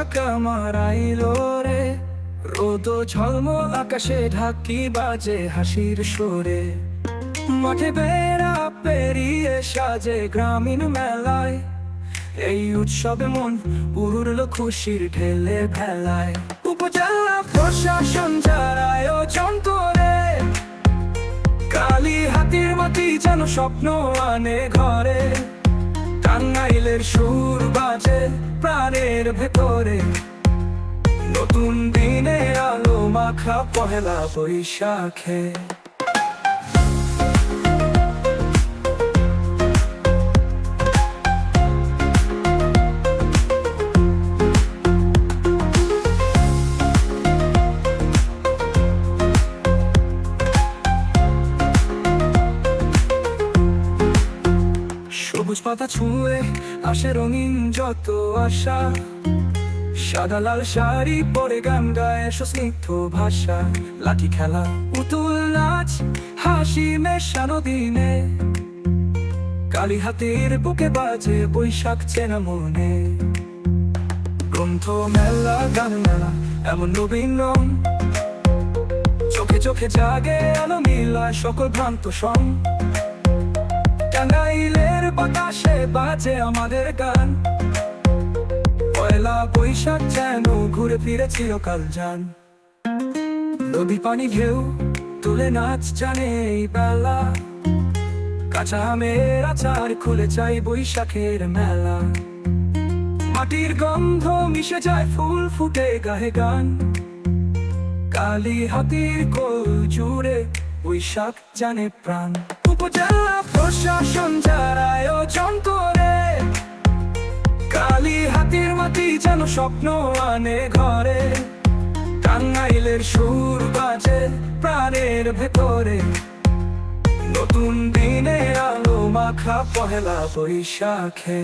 বৈশাখ আমার আইলো রে, রোদ ঝলমল আকাশে ঢাকি বাজে হাসির সুরে। মাঠে বেড়া পেরিয়ে সাজে গ্রামীণ মেলায়, এই উৎসবে মন উড়ল খুশির ঢেলে ভেলায়। উপজেলা প্রশাসন যার আয়োজন করে, কালী হাতির মাটি যেন স্বপ্ন আনে ঘরে। টাঙ্গাইলের সুর বাজে প্রাণের ভেতরে, নতুন দিনে আলো মাখা পহেলা বৈশাখে। সবুজ পাতা ছুঁয়ে আসে রঙিন যত আশা, সাদা লাল শাড়ি পরে গান গায় স্নিগ্ধ ভাষা। লাঠি খেলা, পুতুল নাচ, হাসি মেশানো দিনে, কালী হাতির বুকে বাজে বৈশাখ চেনা মনে। গ্রন্থ মেলা, গান মেলা, এমন নবীন রং, চোখে চোখে জাগে আলো মিলায় সকল ভ্রান্ত সং। টাঙ্গাইলের বাতাসে বাজে আমাদের গান, পয়লা বৈশাখ যেন ঘুরে ফিরে চিরকাল যান। নদী পানি ঢেউ তুলে নাচ জানে এই বেলা, কাঁচা আমের আচার খুলে যায় বৈশাখের মেলা। মাটির গন্ধ মিশে যায় ফুল ফুটে গাহে গান, কালী হাতির কোল জুড়ে বৈশাখ জানে প্রাণ। উপজেলা প্রশাসন যার আয়োজন করে, কালী হাতির মাটি যেন স্বপ্ন আনে ঘরে। টাঙ্গাইলের সুর বাজে প্রাণের ভেতরে, নতুন দিনে আলো মাখা পহেলা বৈশাখে।